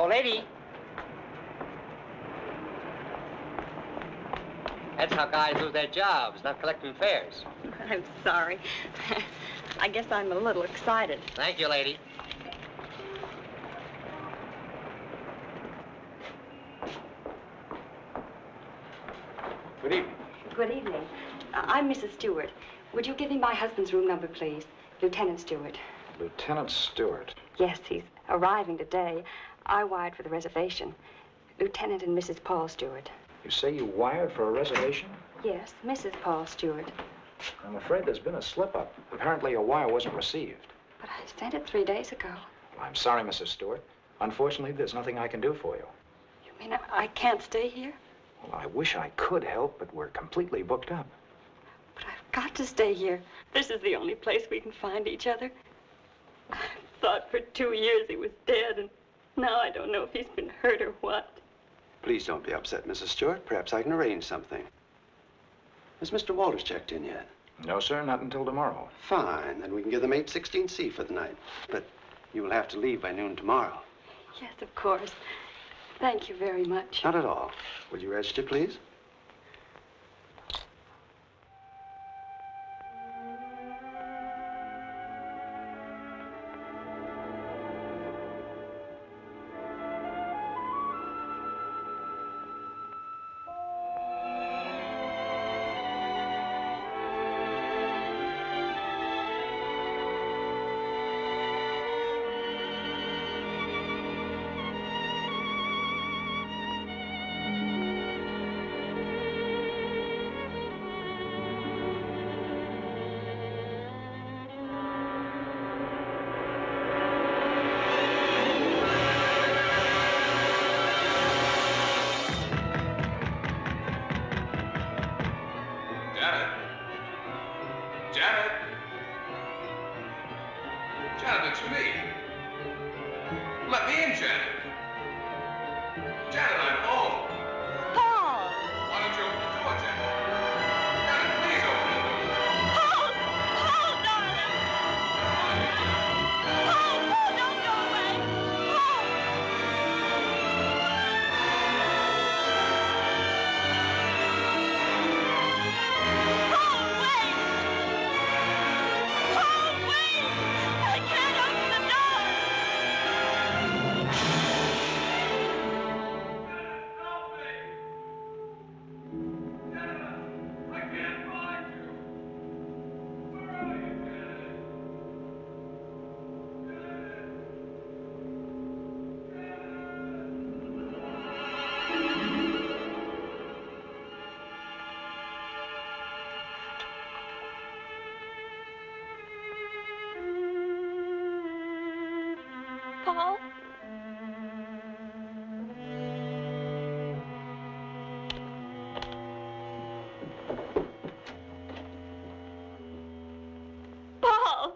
Old lady. That's how guys lose their jobs, not collecting fares. I'm sorry. I guess I'm a little excited. Thank you, lady. Good evening. Good evening. I'm Mrs. Stewart. Would you give me my husband's room number, please? Lieutenant Stewart. Lieutenant Stewart. Yes, he's arriving today. I wired for the reservation. Lieutenant and Mrs. Paul Stewart. You say you wired for a reservation? Yes, Mrs. Paul Stewart. I'm afraid there's been a slip-up. Apparently your wire wasn't received. But I sent it 3 days ago. Well, I'm sorry, Mrs. Stewart. Unfortunately, there's nothing I can do for you. You mean I can't stay here? Well, I wish I could help, but we're completely booked up. But I've got to stay here. This is the only place we can find each other. I thought for 2 years he was dead, and now I don't know if he's been hurt or what. Please don't be upset, Mrs. Stewart. Perhaps I can arrange something. Has Mr. Walters checked in yet? No, sir, not until tomorrow. Fine, then we can give them 816C for the night. But you will have to leave by noon tomorrow. Yes, of course. Thank you very much. Not at all. Will you register, please? Paul? Paul!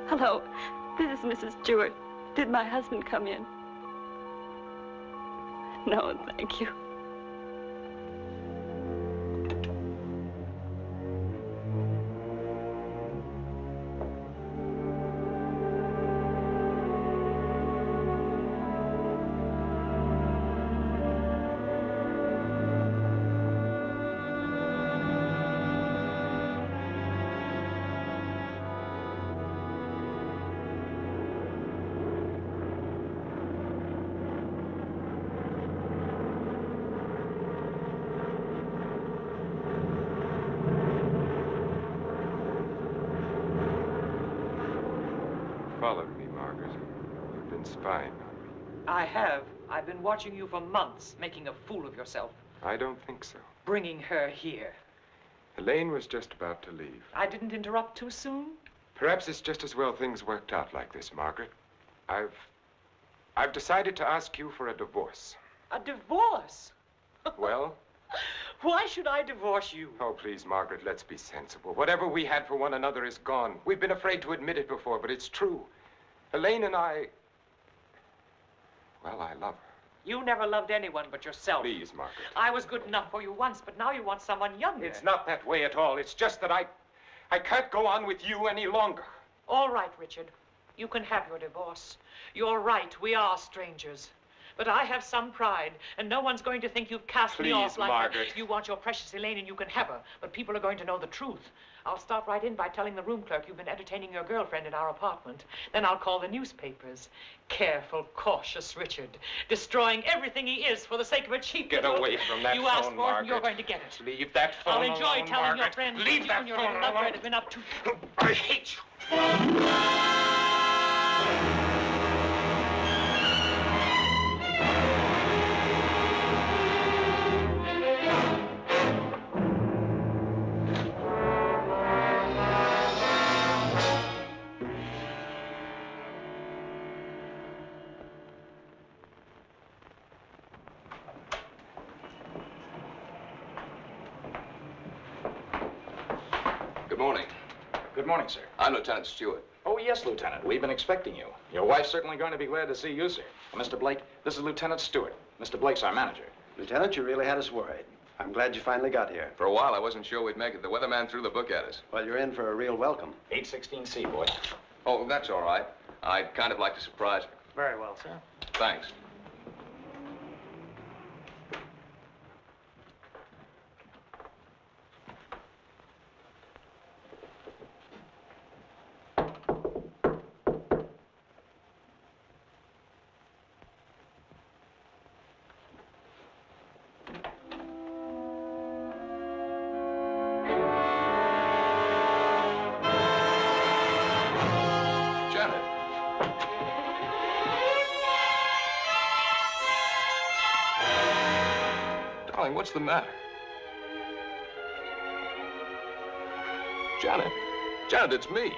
Hello, this is Mrs. Stewart. Did my husband come in? No, thank you. Followed me, Margaret. You've been spying on me. I have. I've been watching you for months, making a fool of yourself. I don't think so. Bringing her here. Elaine was just about to leave. I didn't interrupt too soon? Perhaps it's just as well things worked out like this, Margaret. I've decided to ask you for a divorce. A divorce? Well? Why should I divorce you? Oh, please, Margaret, let's be sensible. Whatever we had for one another is gone. We've been afraid to admit it before, but it's true. Elaine and I... Well, I love her. You never loved anyone but yourself. Please, Margaret. I was good enough for you once, but now you want someone younger. It's not that way at all. It's just that I can't go on with you any longer. All right, Richard. You can have your divorce. You're right, we are strangers. But I have some pride, and no one's going to think you've cast me off like Margaret. that. You want your precious Elaine, and you can have her. But people are going to know the truth. I'll start right in by telling the room clerk you've been entertaining your girlfriend in our apartment. Then I'll call the newspapers. Careful, cautious Richard. Destroying everything he is for the sake of a cheap Get little... away from that You phone, asked for it, Margaret. and you're going to get it. Leave that phone I'll enjoy alone, telling Margaret. your friends Leave that you that and your phone little lover alone. have been up to... I hate you. Good morning. Good morning, sir. I'm Lieutenant Stewart. Oh, yes, Lieutenant. We've been expecting you. Your wife's certainly going to be glad to see you, sir. Mr. Blake, this is Lieutenant Stewart. Mr. Blake's our manager. Lieutenant, you really had us worried. I'm glad you finally got here. For a while, I wasn't sure we'd make it. The weatherman threw the book at us. Well, you're in for a real welcome. 816C, boy. Oh, that's all right. I'd kind of like to surprise her. Very well, sir. Thanks. Darling, what's the matter? Janet. Janet, it's me.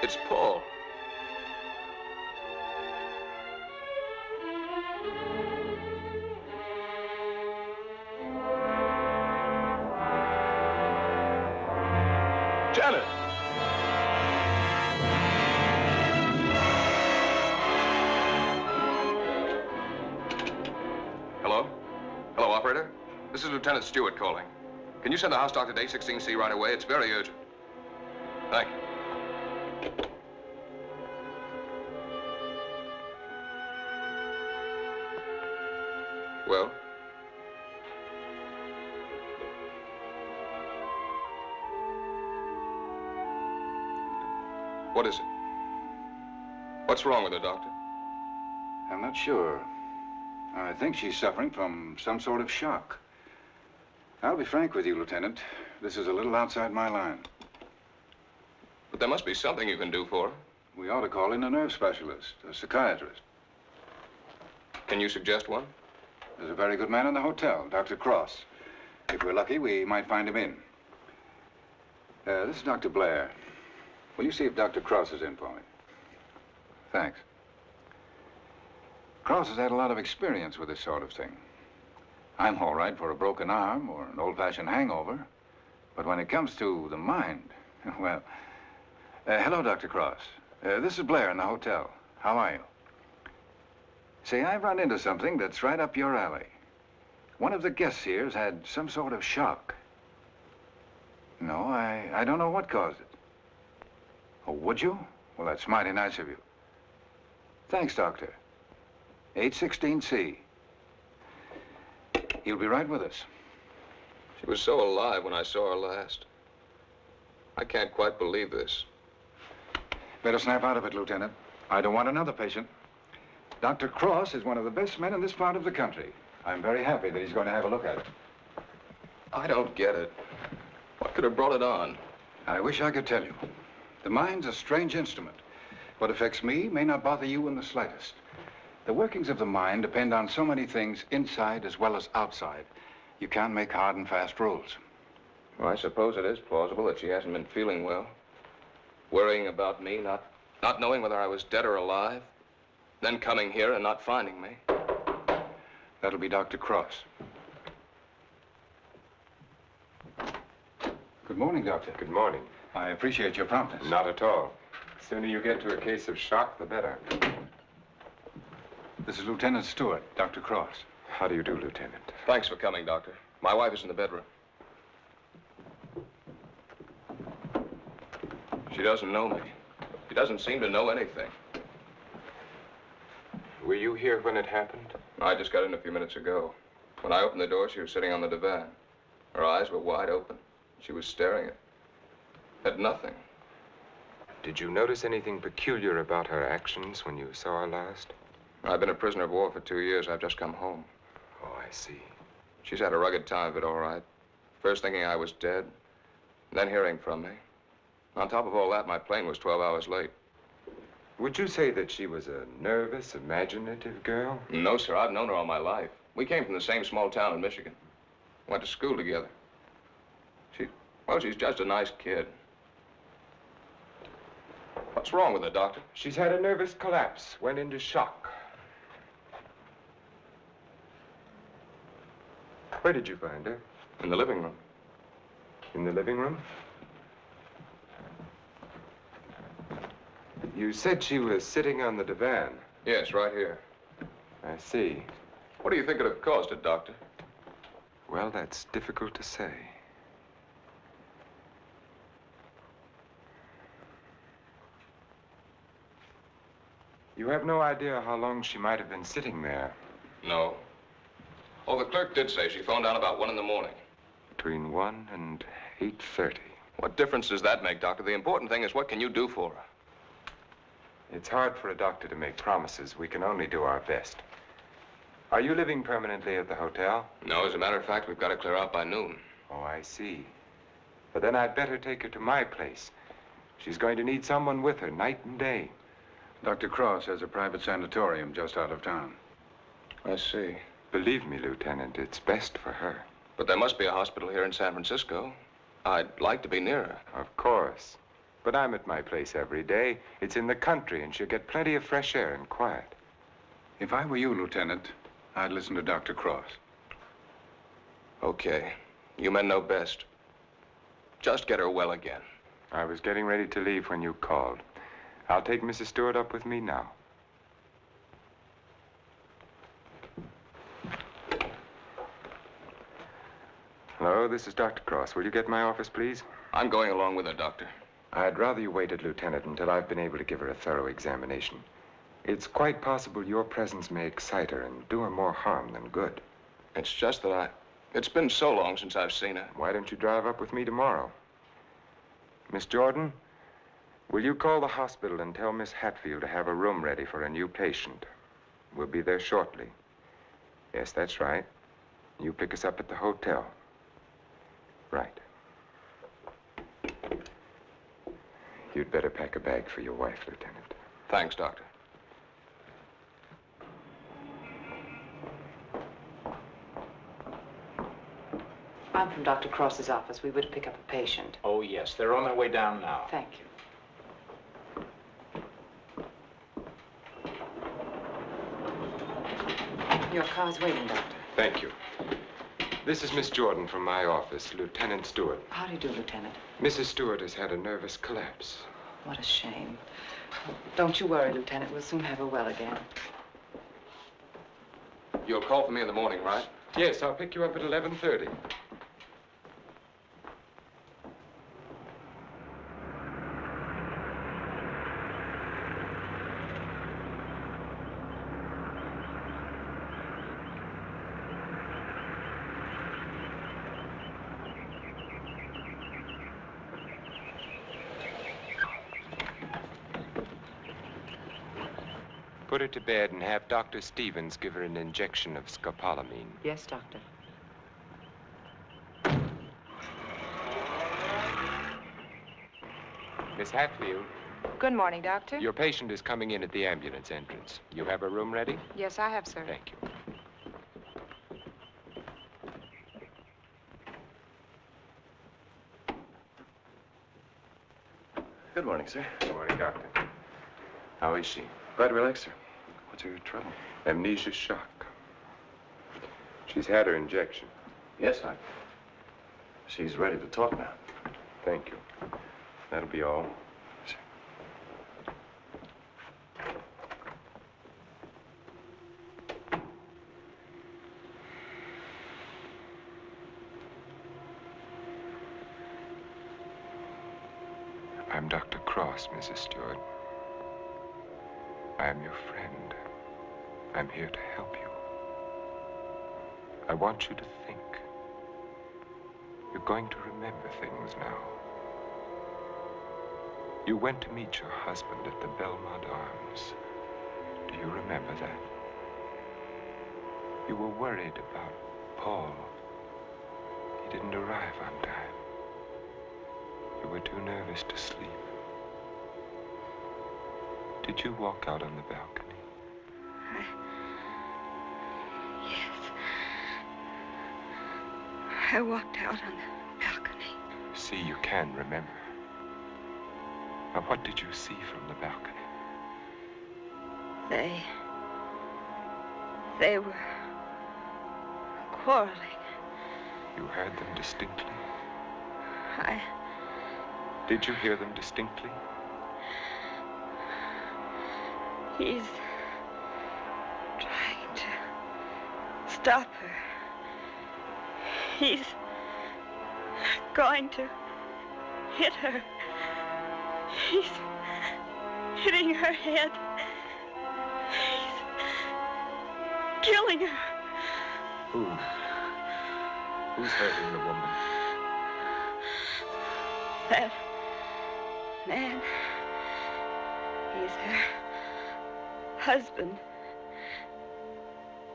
It's Paul. Janet. Hello? Hello, operator? This is Lieutenant Stewart calling. Can you send the house doctor to 816C right away? It's very urgent. Thank you. Well? What is it? What's wrong with her, Doctor? I'm not sure. I think she's suffering from some sort of shock. I'll be frank with you, Lieutenant. This is a little outside my line. But there must be something you can do for her. We ought to call in a nerve specialist, a psychiatrist. Can you suggest one? There's a very good man in the hotel, Dr. Cross. If we're lucky, we might find him in. This is Dr. Blair. Will you see if Dr. Cross is in for me? Thanks. Cross has had a lot of experience with this sort of thing. I'm all right for a broken arm or an old-fashioned hangover. But when it comes to the mind, well... hello, Dr. Cross. This is Blair in the hotel. How are you? Say, I've run into something that's right up your alley. One of the guests here's had some sort of shock. No, I don't know what caused it. Oh, would you? Well, that's mighty nice of you. Thanks, Doctor. 816C. He'll be right with us. She was so alive when I saw her last. I can't quite believe this. Better snap out of it, Lieutenant. I don't want another patient. Dr. Cross is one of the best men in this part of the country. I'm very happy that he's going to have a look at it. I don't get it. What could have brought it on? I wish I could tell you. The mind's a strange instrument. What affects me may not bother you in the slightest. The workings of the mind depend on so many things inside as well as outside. You can't make hard and fast rules. Well, I suppose it is plausible that she hasn't been feeling well. Worrying about me, not knowing whether I was dead or alive. Then coming here and not finding me. That'll be Dr. Cross. Good morning, Doctor. Good morning. I appreciate your promptness. Not at all. The sooner you get to a case of shock, the better. This is Lieutenant Stewart, Dr. Cross. How do you do, Lieutenant? Thanks for coming, Doctor. My wife is in the bedroom. She doesn't know me. She doesn't seem to know anything. Were you here when it happened? I just got in a few minutes ago. When I opened the door, she was sitting on the divan. Her eyes were wide open. She was staring at nothing. Did you notice anything peculiar about her actions when you saw her last? I've been a prisoner of war for 2 years. I've just come home. Oh, I see. She's had a rugged time of it, all right. First thinking I was dead, then hearing from me. On top of all that, my plane was 12 hours late. Would you say that she was a nervous, imaginative girl? No, sir. I've known her all my life. We came from the same small town in Michigan. Went to school together. She's just a nice kid. What's wrong with her, Doctor? She's had a nervous collapse, went into shock. Where did you find her? In the living room. In the living room? You said she was sitting on the divan. Yes, right here. I see. What do you think could have caused it, Doctor? Well, that's difficult to say. You have no idea how long she might have been sitting there. No. Oh, the clerk did say she phoned down about 1 in the morning. Between 1 and 8:30. What difference does that make, Doctor? The important thing is what can you do for her? It's hard for a doctor to make promises. We can only do our best. Are you living permanently at the hotel? No, as a matter of fact, we've got to clear out by noon. Oh, I see. But then I'd better take her to my place. She's going to need someone with her night and day. Dr. Cross has a private sanatorium just out of town. I see. Believe me, Lieutenant, it's best for her. But there must be a hospital here in San Francisco. I'd like to be near her. Of course. But I'm at my place every day. It's in the country, and she'll get plenty of fresh air and quiet. If I were you, Lieutenant, I'd listen to Dr. Cross. Okay. You men know best. Just get her well again. I was getting ready to leave when you called. I'll take Mrs. Stewart up with me now. Hello, this is Dr. Cross. Will you get my office, please? I'm going along with her, Doctor. I'd rather you waited, Lieutenant, until I've been able to give her a thorough examination. It's quite possible your presence may excite her and do her more harm than good. It's just that it's been so long since I've seen her. Why don't you drive up with me tomorrow? Miss Jordan, will you call the hospital and tell Miss Hatfield to have a room ready for a new patient? We'll be there shortly. Yes, that's right. You pick us up at the hotel. Right. You'd better pack a bag for your wife, Lieutenant. Thanks, Doctor. I'm from Dr. Cross's office. We were to pick up a patient. Oh, yes. They're on their way down now. Thank you. Your car's waiting, Doctor. Thank you. This is Miss Jordan from my office, Lieutenant Stewart. How do you do, Lieutenant? Mrs. Stewart has had a nervous collapse. What a shame. Don't you worry, Lieutenant. We'll soon have her well again. You'll call for me in the morning, right? Yes, I'll pick you up at 11:30. Put her to bed and have Dr. Stevens give her an injection of scopolamine. Yes, Doctor. Miss Hatfield, Good morning, Doctor. your patient is coming in at the ambulance entrance. You have a room ready? Yes, I have, sir. Thank you. Good morning, sir. Good morning, Doctor. How is she? Quite relaxed, sir. What's her trouble? Amnesia shock. She's had her injection. Yes, Doctor. She's ready to talk now. Thank you. That'll be all. I'm Dr. Cross, Mrs. Stewart. I am your friend. I'm here to help you. I want you to think. You're going to remember things now. You went to meet your husband at the Belmont Arms. Do you remember that? You were worried about Paul. He didn't arrive on time. You were too nervous to sleep. Did you walk out on the balcony? Yes. I walked out on the balcony. See, you can remember. Now, what did you see from the balcony? They were quarreling. You heard them distinctly? I... Did you hear them distinctly? He's trying to stop her. He's going to hit her. He's hitting her head. He's killing her. Who? Who's hurting the woman? That man. He's her husband.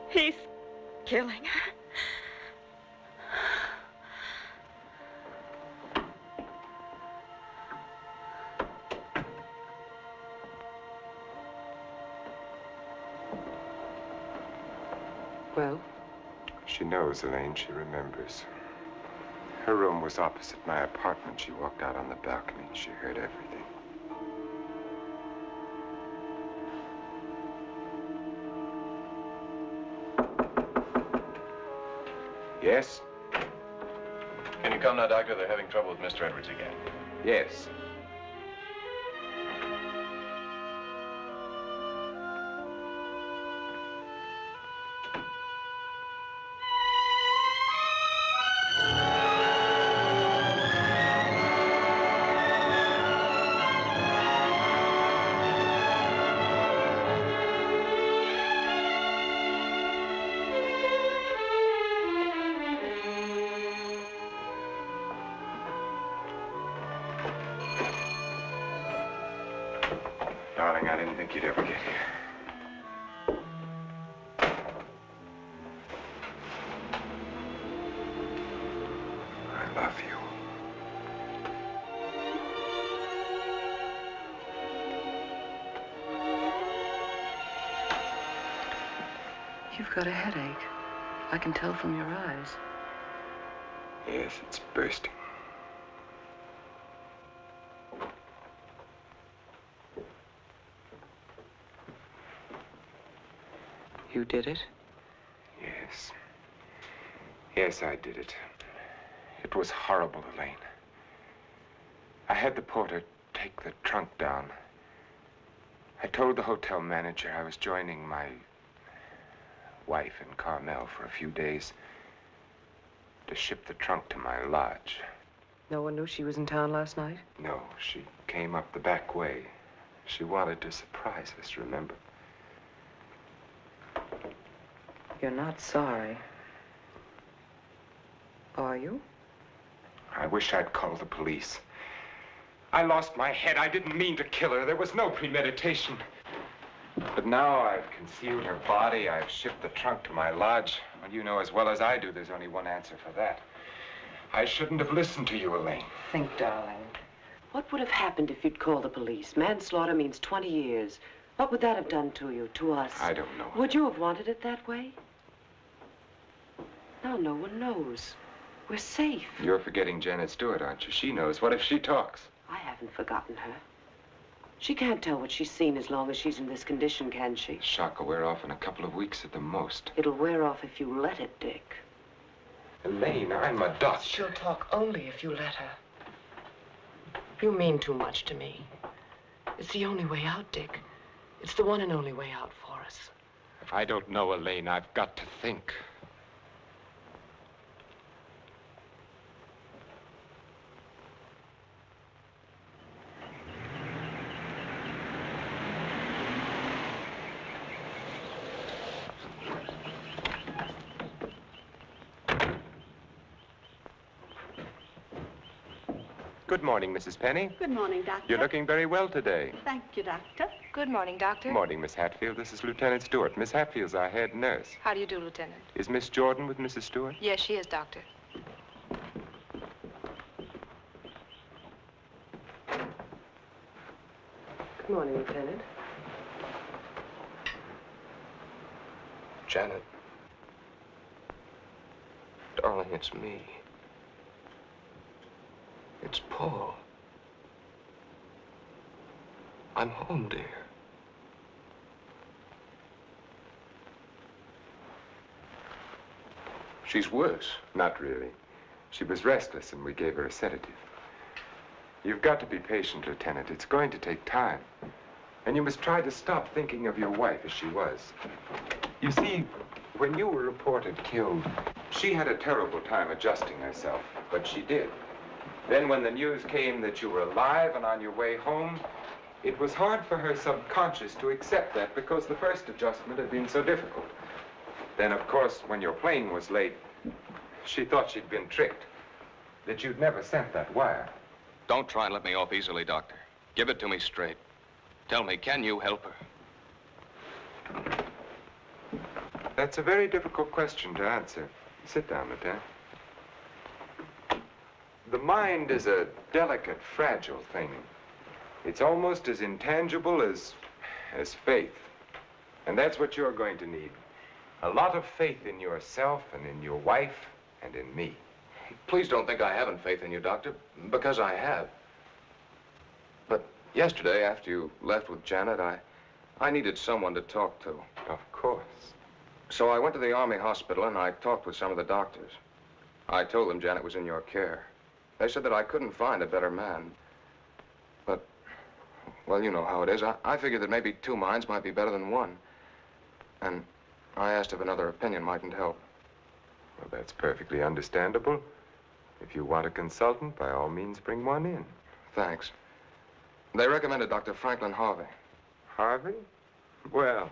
He's killing her. Well? She knows, Elaine. She remembers. Her room was opposite my apartment. She walked out on the balcony. She heard everything. Yes? Can you come now, Doctor? They're having trouble with Mr. Edwards again. Yes. Darling, I didn't think you'd ever get here. I love you. You've got a headache. I can tell from your eyes. Yes, it's bursting. You did it? Yes. Yes, I did it. It was horrible, Elaine. I had the porter take the trunk down. I told the hotel manager I was joining my wife in Carmel for a few days to ship the trunk to my lodge. No one knew she was in town last night? No, she came up the back way. She wanted to surprise us, remember? You're not sorry. Are you? I wish I'd called the police. I lost my head. I didn't mean to kill her. There was no premeditation. But now I've concealed her body. I've shipped the trunk to my lodge. Well, you know as well as I do there's only one answer for that. I shouldn't have listened to you, Elaine. Think, darling. What would have happened if you'd called the police? Manslaughter means 20 years. What would that have done to you, to us? I don't know. Would you have wanted it that way? Now no one knows. We're safe. You're forgetting Janet Stewart, aren't you? She knows. What if she talks? I haven't forgotten her. She can't tell what she's seen as long as she's in this condition, can she? The shock will wear off in a couple of weeks at the most. It'll wear off if you let it, Dick. Elaine, I'm a doctor. She'll talk only if you let her. You mean too much to me. It's the only way out, Dick. It's the one and only way out for us. I don't know, Elaine. I've got to think. Good morning, Mrs. Penny. Good morning, Doctor. You're looking very well today. Thank you, Doctor. Good morning, Doctor. Good morning, Miss Hatfield. This is Lieutenant Stewart. Miss Hatfield's our head nurse. How do you do, Lieutenant? Is Miss Jordan with Mrs. Stewart? Yes, she is, Doctor. Good morning, Lieutenant. Janet. Darling, it's me. It's Paul. I'm home, dear. She's worse. Not really. She was restless, and we gave her a sedative. You've got to be patient, Lieutenant. It's going to take time. And you must try to stop thinking of your wife as she was. You see, when you were reported killed, she had a terrible time adjusting herself, but she did. Then when the news came that you were alive and on your way home, it was hard for her subconscious to accept that because the first adjustment had been so difficult. Then, of course, when your plane was late, she thought she'd been tricked, that you'd never sent that wire. Don't try and let me off easily, Doctor. Give it to me straight. Tell me, can you help her? That's a very difficult question to answer. Sit down, Lieutenant. The mind is a delicate, fragile thing. It's almost as intangible as faith. And that's what you're going to need. A lot of faith in yourself and in your wife and in me. Please don't think I haven't faith in you, Doctor, because I have. But yesterday, after you left with Janet, I needed someone to talk to. Of course. So I went to the Army hospital and I talked with some of the doctors. I told them Janet was in your care. They said that I couldn't find a better man. But, well, you know how it is. I figured that maybe two minds might be better than one. And I asked if another opinion mightn't help. Well, that's perfectly understandable. If you want a consultant, by all means, bring one in. Thanks. They recommended Dr. Franklin Harvey. Harvey? Well,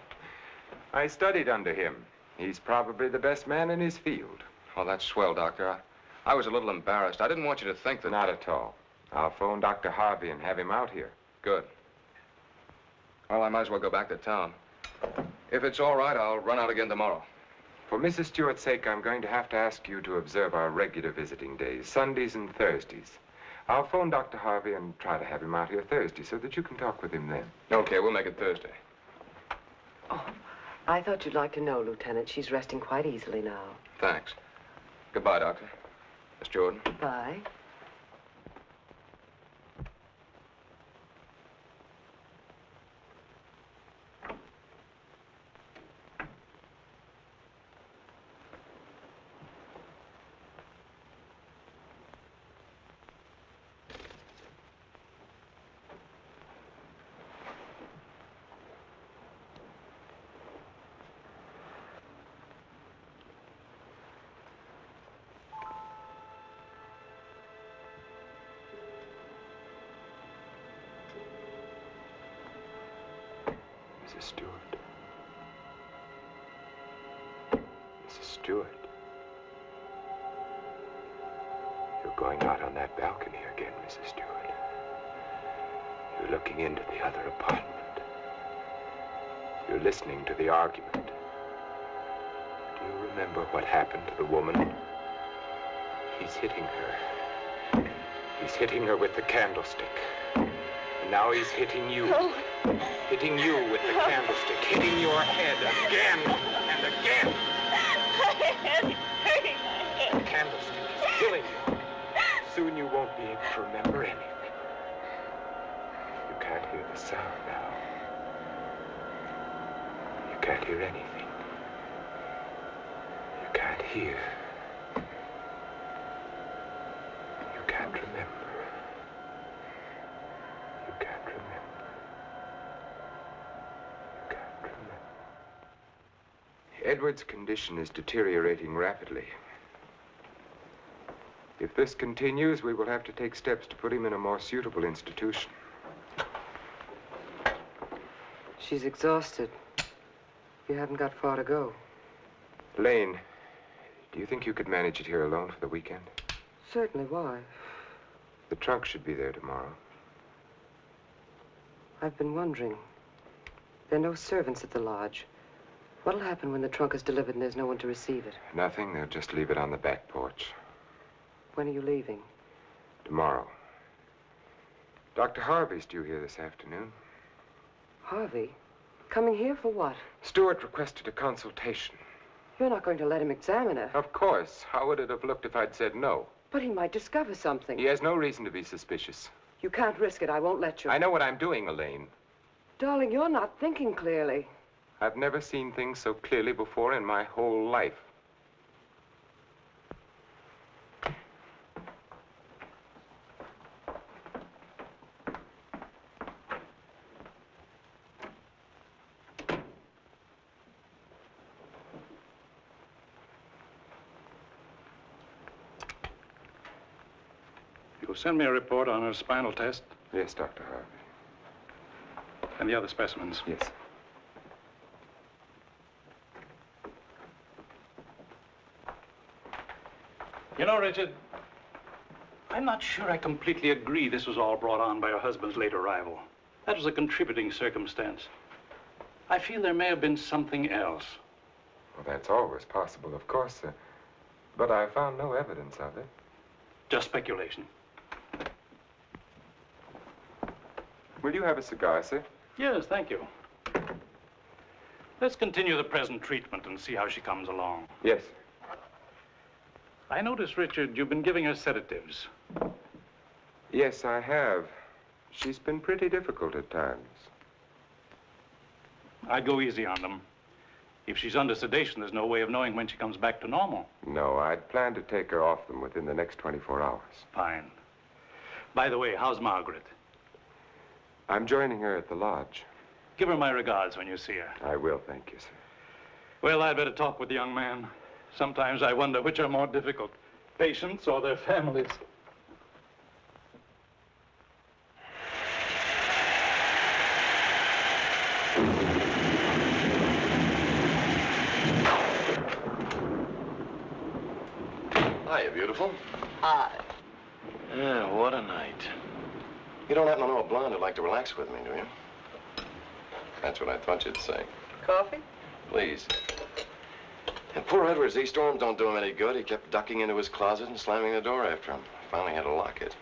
I studied under him. He's probably the best man in his field. Oh, that's swell, Doctor. I was a little embarrassed. I didn't want you to think that... Not at all. I'll phone Dr. Harvey and have him out here. Good. Well, I might as well go back to town. If it's all right, I'll run out again tomorrow. For Mrs. Stewart's sake, I'm going to have to ask you to observe our regular visiting days, Sundays and Thursdays. I'll phone Dr. Harvey and try to have him out here Thursday so that you can talk with him then. Okay, we'll make it Thursday. Oh, I thought you'd like to know, Lieutenant. She's resting quite easily now. Thanks. Goodbye, Doctor. Miss Jordan. Bye. Mrs. Stewart. Mrs. Stewart. You're going out on that balcony again, Mrs. Stewart. You're looking into the other apartment. You're listening to the argument. Do you remember what happened to the woman? He's hitting her. He's hitting her with the candlestick. And now he's hitting you. No. Hitting you with the candlestick. Hitting your head again and again. My head is hurting my head. The candlestick is killing you. Soon you won't be able to remember anything. You can't hear the sound now. You can't hear anything. You can't hear. You can't remember. Edward's condition is deteriorating rapidly. If this continues, we will have to take steps to put him in a more suitable institution. She's exhausted. You haven't got far to go. Lane, do you think you could manage it here alone for the weekend? Certainly. Why? The trunk should be there tomorrow. I've been wondering. There are no servants at the lodge. What'll happen when the trunk is delivered and there's no one to receive it? Nothing. They'll just leave it on the back porch. When are you leaving? Tomorrow. Dr. Harvey's due here this afternoon. Harvey? Coming here for what? Stewart requested a consultation. You're not going to let him examine her. Of course. How would it have looked if I'd said no? But he might discover something. He has no reason to be suspicious. You can't risk it. I won't let you. I know what I'm doing, Elaine. Darling, you're not thinking clearly. I've never seen things so clearly before in my whole life. You'll send me a report on her spinal test? Yes, Dr. Harvey. And the other specimens? Yes. You know, Richard, I'm not sure I completely agree this was all brought on by her husband's late arrival. That was a contributing circumstance. I feel there may have been something else. Well, that's always possible, of course, but I found no evidence of it. Just speculation. Will you have a cigar, sir? Yes, thank you. Let's continue the present treatment and see how she comes along. Yes. I notice, Richard, you've been giving her sedatives. Yes, I have. She's been pretty difficult at times. I'd go easy on them. If she's under sedation, there's no way of knowing when she comes back to normal. No, I'd planned to take her off them within the next 24 hours. Fine. By the way, how's Margaret? I'm joining her at the lodge. Give her my regards when you see her. I will, thank you, sir. Well, I'd better talk with the young man. Sometimes I wonder which are more difficult, patients or their families. Hiya, beautiful. Hi. Yeah, what a night. You don't happen to know a blonde who'd like to relax with me, do you? That's what I thought you'd say. Coffee? Please. And poor Edwards, these storms don't do him any good. He kept ducking into his closet and slamming the door after him. Finally had to lock it.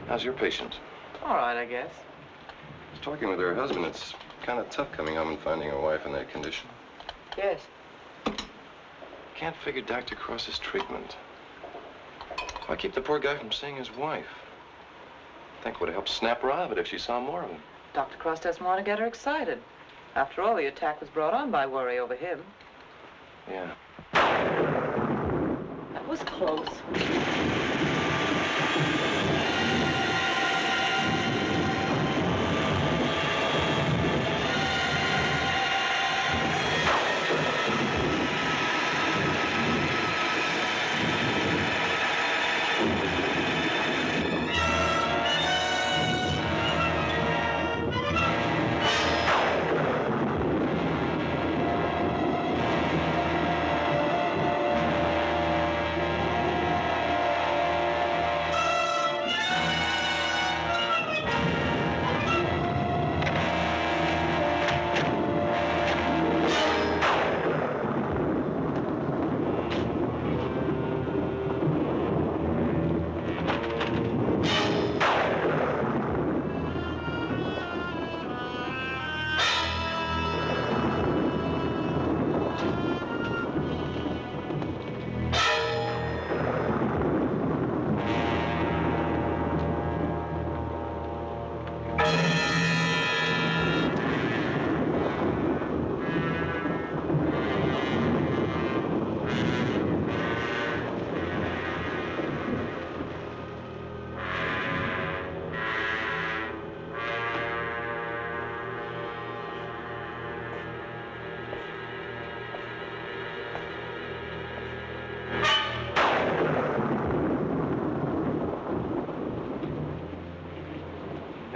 How's your patient? All right, I guess. I was talking with her husband. It's kind of tough coming home and finding a wife in that condition. Yes. Can't figure Dr. Cross's treatment. Why keep the poor guy from seeing his wife? I think it would have helped snap her out of it if she saw more of him. Dr. Cross doesn't want to get her excited. After all, the attack was brought on by worry over him. Yeah. That was close.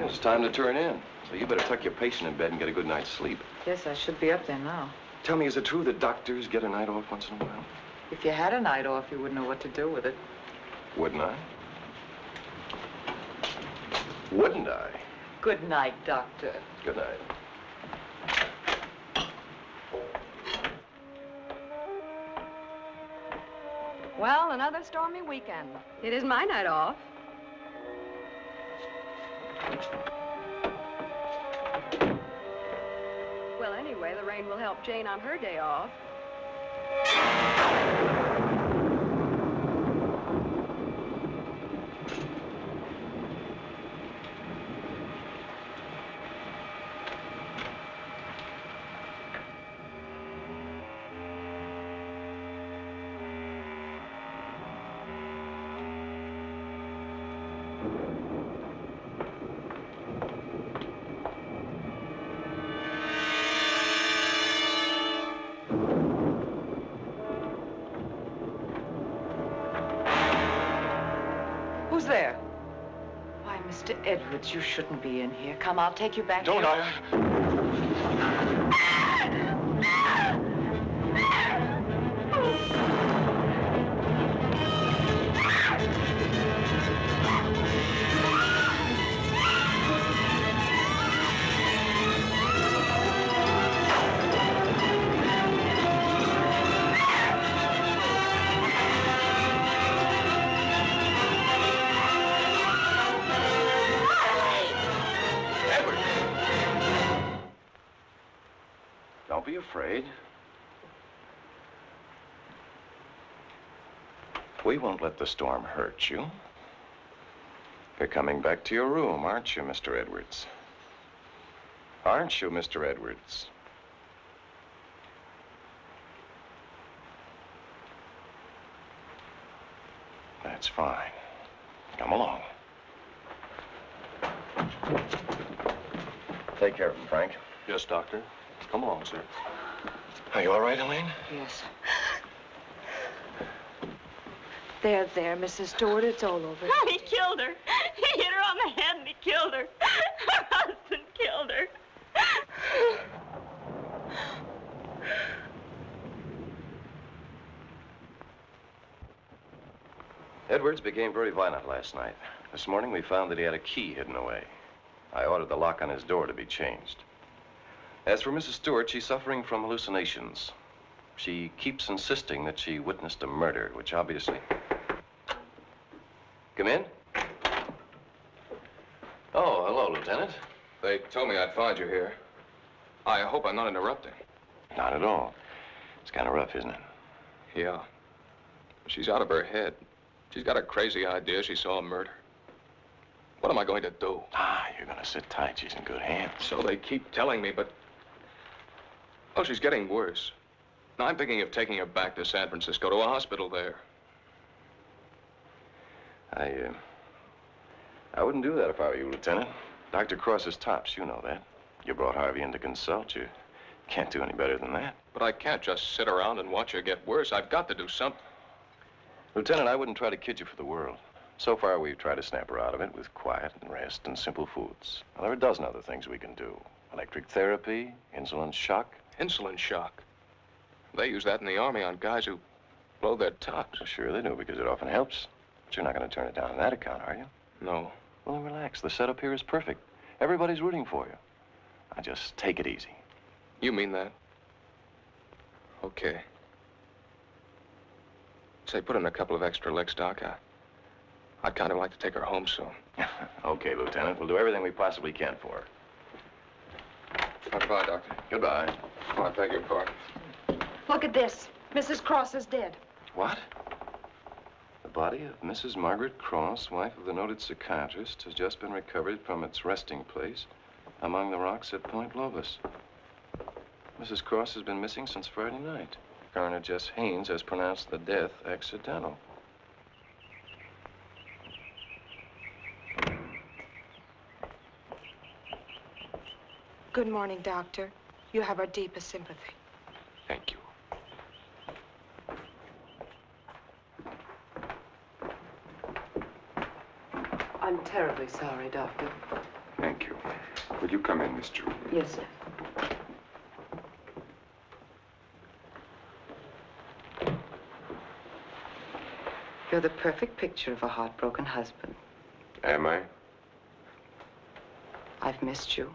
It's time to turn in. So you better tuck your patient in bed and get a good night's sleep. Yes, I should be up there now. Tell me, is it true that doctors get a night off once in a while? If you had a night off, you wouldn't know what to do with it. Wouldn't I? Wouldn't I? Good night, Doctor. Good night. Well, another stormy weekend. It is my night off. Well, anyway, the rain will help Jane on her day off. Who's there? Why, Mr. Edwards, you shouldn't be in here. Come, I'll take you back to Don't your... I? Don't be afraid. We won't let the storm hurt you. You're coming back to your room, aren't you, Mr. Edwards? Aren't you, Mr. Edwards? That's fine. Come along. Take care of him, Frank. Yes, Doctor. Come along, sir. Are you all right, Elaine? Yes. There, Mrs. Stewart, it's all over. Oh, he killed her. He hit her on the head and he killed her. Her husband killed her. Edwards became very violent last night. This morning we found that he had a key hidden away. I ordered the lock on his door to be changed. As for Mrs. Stewart, she's suffering from hallucinations. She keeps insisting that she witnessed a murder, which obviously... Come in. Oh, hello, Lieutenant. They told me I'd find you here. I hope I'm not interrupting. Not at all. It's kind of rough, isn't it? Yeah. She's out of her head. She's got a crazy idea she saw a murder. What am I going to do? Ah, you're going to sit tight. She's in good hands. So they keep telling me, but... Oh, she's getting worse. Now, I'm thinking of taking her back to San Francisco, to a hospital there. I wouldn't do that if I were you, Lieutenant. Dr. Cross is tops, you know that. You brought Harvey in to consult. You can't do any better than that. But I can't just sit around and watch her get worse. I've got to do something. Lieutenant, I wouldn't try to kid you for the world. So far, we've tried to snap her out of it with quiet and rest and simple foods. Well, there are a dozen other things we can do. Electric therapy, insulin shock. Insulin shock. They use that in the Army on guys who blow their tops. Sure they do, because it often helps. But you're not going to turn it down on that account, are you? No. Well, then relax. The setup here is perfect. Everybody's rooting for you. Now, just take it easy. You mean that? Okay. Say, put in a couple of extra licks, Doc. I'd kind of like to take her home soon. Okay, Lieutenant. We'll do everything we possibly can for her. Goodbye, Doctor. Goodbye. Oh, I beg your pardon. Look at this. Mrs. Cross is dead. What? The body of Mrs. Margaret Cross, wife of the noted psychiatrist, has just been recovered from its resting place among the rocks at Point Lobos. Mrs. Cross has been missing since Friday night. Coroner Jess Haynes has pronounced the death accidental. Good morning, Doctor. You have our deepest sympathy. Thank you. I'm terribly sorry, Doctor. Thank you. Will you come in, Miss Jordan? Yes, sir. You're the perfect picture of a heartbroken husband. Am I? I've missed you.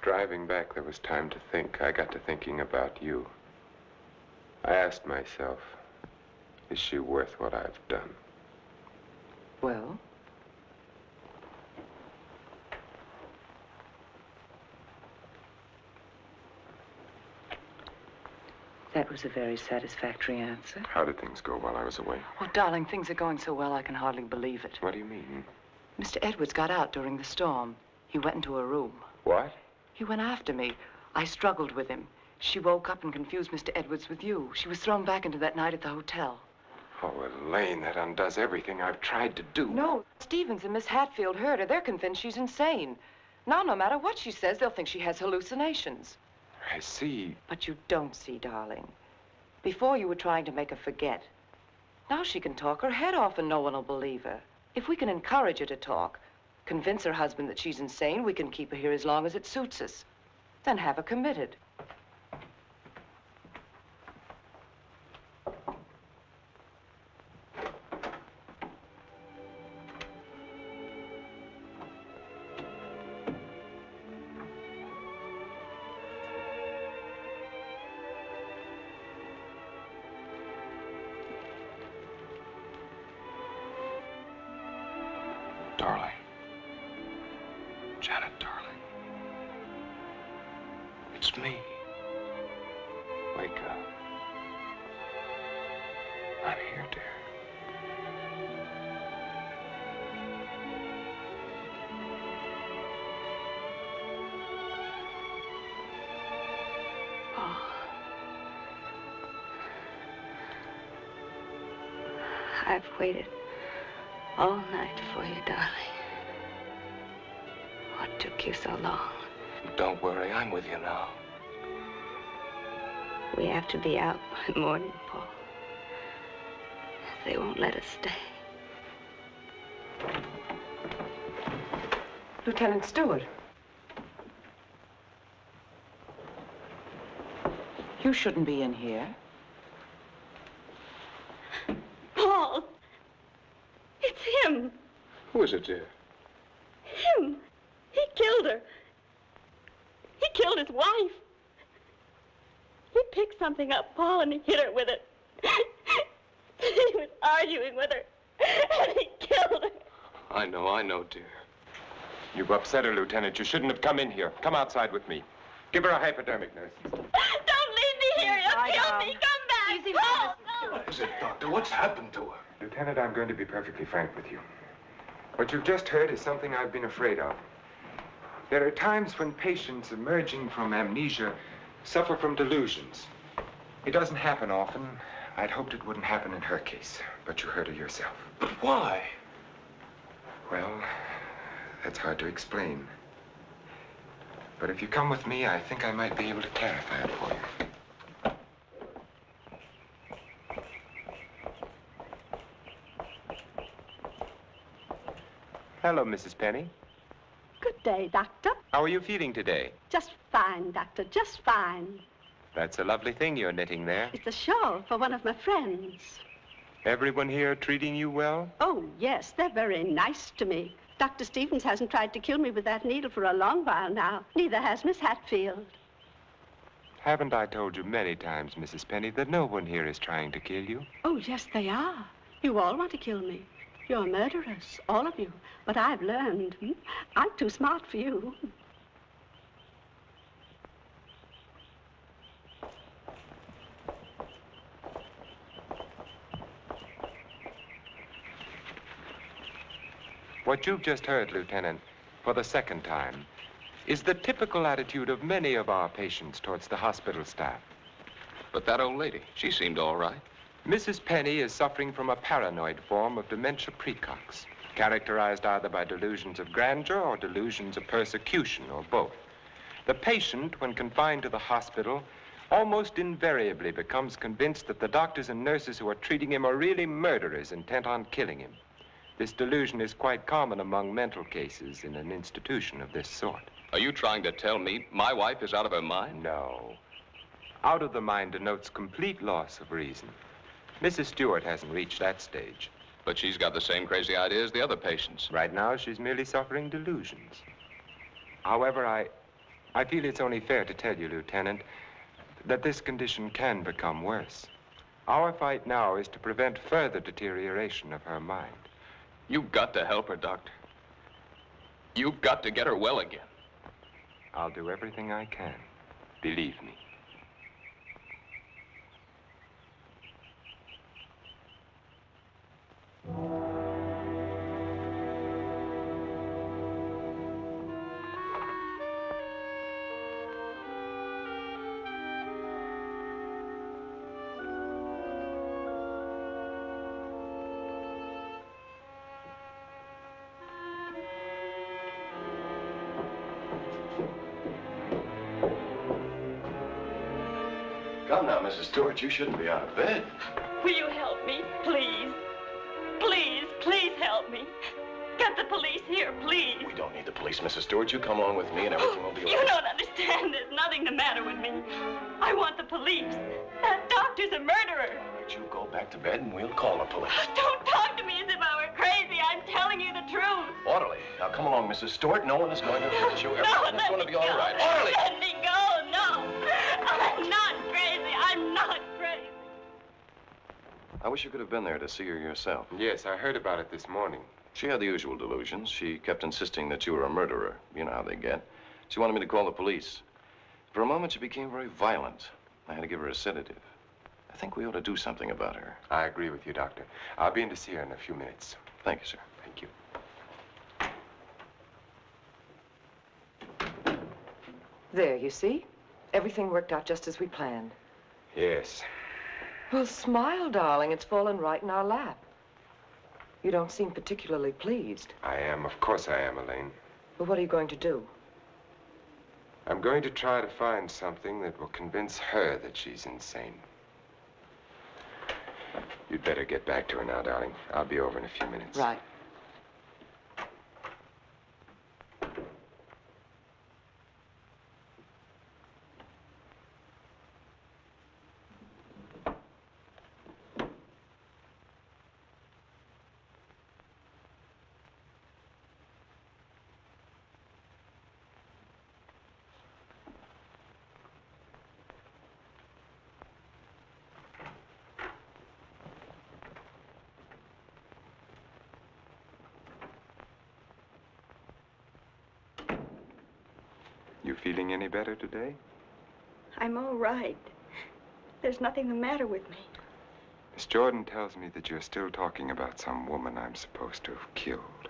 Driving back, there was time to think. I got to thinking about you. I asked myself, is she worth what I've done? Well? That was a very satisfactory answer. How did things go while I was away? Oh, darling, things are going so well I can hardly believe it. What do you mean? Mr. Edwards got out during the storm. He went into a room. What? He went after me. I struggled with him. She woke up and confused Mr. Edwards with you. She was thrown back into that night at the hotel. Oh, Elaine, that undoes everything I've tried to do. No, Stevens and Miss Hatfield heard her. They're convinced she's insane. Now, no matter what she says, they'll think she has hallucinations. I see. But you don't see, darling. Before you were trying to make her forget. Now she can talk her head off and no one will believe her. If we can encourage her to talk, convince her husband that she's insane, we can keep her here as long as it suits us. Then have her committed. Darling. Janet, darling. It's me. Wake up. I'm here, dear. Oh. I've waited all night for you, darling. What took you so long? Don't worry, I'm with you now. We have to be out by morning, Paul. They won't let us stay. Lieutenant Stewart. You shouldn't be in here. Paul! It's him! Who is it, dear? Him! He killed her. He killed his wife. He picked something up, Paul, and he hit her with it. He was arguing with her, and he killed her. I know, dear. You've upset her, Lieutenant. You shouldn't have come in here. Come outside with me. Give her a hypodermic, nurse. Don't leave me here. You'll kill me. Come back. Easy, Paul, no. What is it, Doctor? What's happened to her? Lieutenant, I'm going to be perfectly frank with you. What you've just heard is something I've been afraid of. There are times when patients emerging from amnesia suffer from delusions. It doesn't happen often. I'd hoped it wouldn't happen in her case, but you heard her yourself. But why? Well, that's hard to explain. But if you come with me, I think I might be able to clarify it for you. Hello, Mrs. Penny. Good day, Doctor. How are you feeling today? Just fine, Doctor, just fine. That's a lovely thing you're knitting there. It's a shawl for one of my friends. Everyone here treating you well? Oh, yes, they're very nice to me. Dr. Stevens hasn't tried to kill me with that needle for a long while now. Neither has Miss Hatfield. Haven't I told you many times, Mrs. Penny, that no one here is trying to kill you? Oh, yes, they are. You all want to kill me. You're murderers, all of you. But I've learned. I'm too smart for you. What you've just heard, Lieutenant, for the second time, is the typical attitude of many of our patients towards the hospital staff. But that old lady, she seemed all right. Mrs. Penny is suffering from a paranoid form of dementia precox, characterized either by delusions of grandeur or delusions of persecution, or both. The patient, when confined to the hospital, almost invariably becomes convinced that the doctors and nurses who are treating him are really murderers intent on killing him. This delusion is quite common among mental cases in an institution of this sort. Are you trying to tell me my wife is out of her mind? No. Out of the mind denotes complete loss of reason. Mrs. Stewart hasn't reached that stage. But she's got the same crazy idea as the other patients. Right now, she's merely suffering delusions. However, I feel it's only fair to tell you, Lieutenant, that this condition can become worse. Our fight now is to prevent further deterioration of her mind. You've got to help her, Doctor. You've got to get her well again. I'll do everything I can. Believe me. Come now, Mrs. Stewart, you shouldn't be out of bed. Will you help me, please? Please, please help me. Get the police here, please. We don't need the police, Mrs. Stewart. You come along with me and everything will be all You right. don't understand. There's nothing the matter with me. I want the police. That doctor's a murderer. But you go back to bed and we'll call the police. Don't talk to me as if I were crazy. I'm telling you the truth. Orderly. Now come along, Mrs. Stewart. No one is going to hurt you. Everything is going to be all right. Go. Orderly! Let me go. No. I'm not crazy. I'm not crazy. I wish you could have been there to see her yourself. Yes, I heard about it this morning. She had the usual delusions. She kept insisting that you were a murderer. You know how they get. She wanted me to call the police. For a moment, she became very violent. I had to give her a sedative. I think we ought to do something about her. I agree with you, Doctor. I'll be in to see her in a few minutes. Thank you, sir. Thank you. There, you see? Everything worked out just as we planned. Yes. Well, smile, darling. It's fallen right in our lap. You don't seem particularly pleased. I am. Of course I am, Elaine. But what are you going to do? I'm going to try to find something that will convince her that she's insane. You'd better get back to her now, darling. I'll be over in a few minutes. Right. You feeling any better today? I'm all right. There's nothing the matter with me. Miss Jordan tells me that you're still talking about some woman I'm supposed to have killed.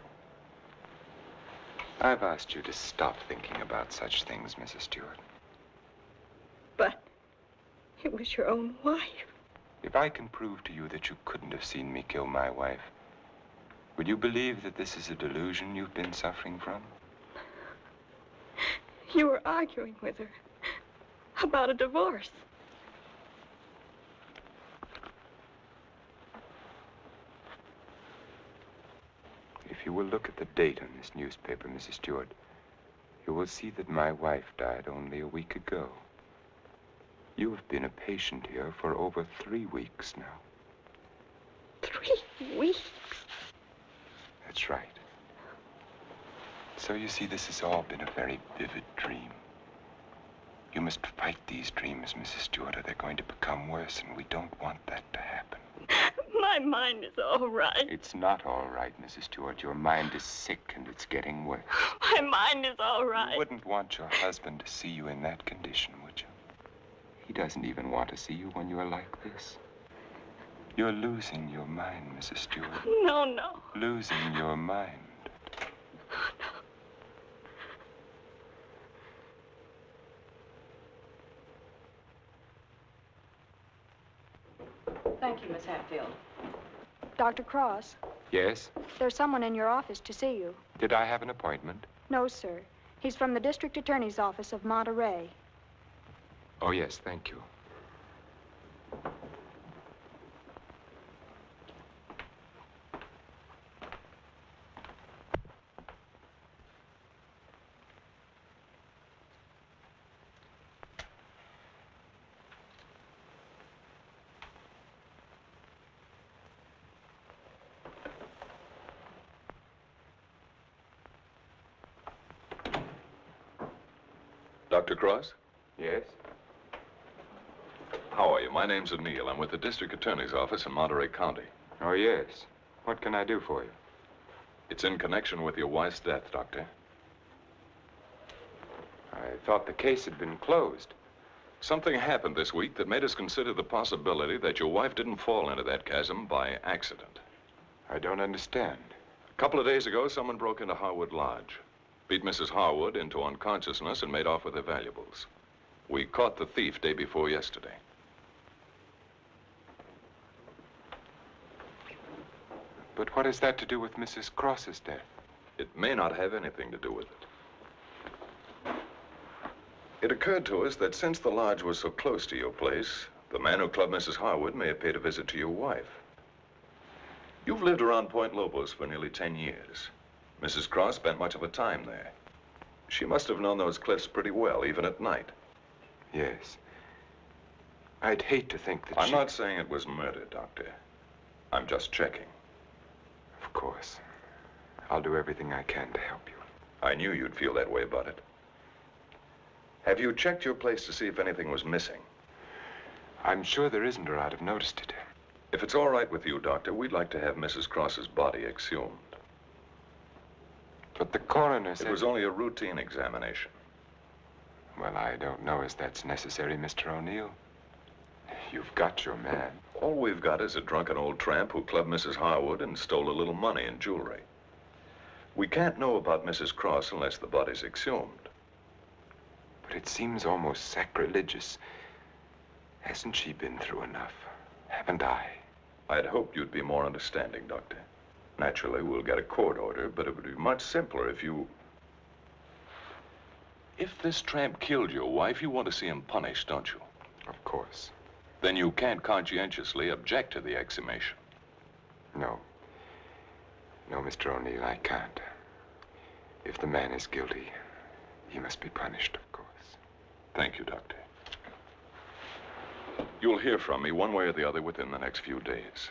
I've asked you to stop thinking about such things, Mrs. Stewart. But it was your own wife. If I can prove to you that you couldn't have seen me kill my wife, would you believe that this is a delusion you've been suffering from? You were arguing with her about a divorce. If you will look at the date on this newspaper, Mrs. Stewart, you will see that my wife died only a week ago. You have been a patient here for over 3 weeks now. 3 weeks? That's right. So you see, this has all been a very vivid dream. You must fight these dreams, Mrs. Stewart, or they're going to become worse, and we don't want that to happen. My mind is all right. It's not all right, Mrs. Stewart. Your mind is sick, and it's getting worse. My mind is all right. You wouldn't want your husband to see you in that condition, would you? He doesn't even want to see you when you're like this. You're losing your mind, Mrs. Stewart. No, no. Losing your mind. Thank you, Miss Hatfield. Dr. Cross, Yes? there's someone in your office to see you. Did I have an appointment? No, sir. He's from the District Attorney's Office of Monterey. Oh, yes, thank you. Dr. Cross? Yes? How are you? My name's O'Neill. I'm with the District Attorney's Office in Monterey County. Oh, yes. What can I do for you? It's in connection with your wife's death, Doctor. I thought the case had been closed. Something happened this week that made us consider the possibility that your wife didn't fall into that chasm by accident. I don't understand. A couple of days ago, someone broke into Harwood Lodge, beat Mrs. Harwood into unconsciousness, and made off with her valuables. We caught the thief day before yesterday. But what has that to do with Mrs. Cross's death? It may not have anything to do with it. It occurred to us that since the lodge was so close to your place, the man who clubbed Mrs. Harwood may have paid a visit to your wife. You've lived around Point Lobos for nearly 10 years. Mrs. Cross spent much of her time there. She must have known those cliffs pretty well, even at night. Yes. I'd hate to think that I'm not saying it was murder, Doctor. I'm just checking. Of course. I'll do everything I can to help you. I knew you'd feel that way about it. Have you checked your place to see if anything was missing? I'm sure there isn't, or I'd have noticed it. If it's all right with you, Doctor, we'd like to have Mrs. Cross's body exhumed. But the coroner said... It was only a routine examination. Well, I don't know as that's necessary, Mr. O'Neill. You've got your man. All we've got is a drunken old tramp who clubbed Mrs. Harwood and stole a little money and jewelry. We can't know about Mrs. Cross unless the body's exhumed. But it seems almost sacrilegious. Hasn't she been through enough? Haven't I? I'd hoped you'd be more understanding, Doctor. Naturally, we'll get a court order, but it would be much simpler if you... If this tramp killed your wife, you want to see him punished, don't you? Of course. Then you can't conscientiously object to the exhumation. No. No, Mr. O'Neill, I can't. If the man is guilty, he must be punished, of course. Thank you, Doctor. You'll hear from me one way or the other within the next few days.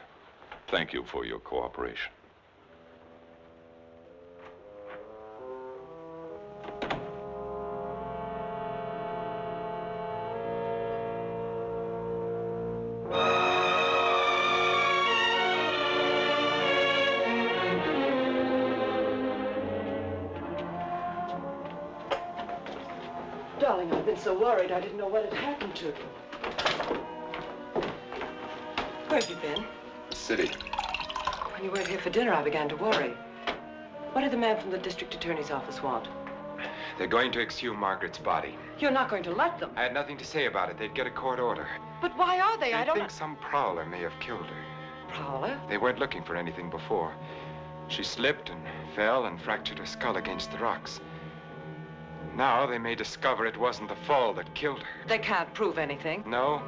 Thank you for your cooperation. Darling, I've been so worried I didn't know what had happened to you. Where have you been? City. When you weren't here for dinner, I began to worry. What did the man from the district attorney's office want? They're going to exhume Margaret's body. You're not going to let them. I had nothing to say about it. They'd get a court order. But why are they? I don't think some prowler may have killed her. Prowler? They weren't looking for anything before. She slipped and fell and fractured her skull against the rocks. Now they may discover it wasn't the fall that killed her. They can't prove anything. No.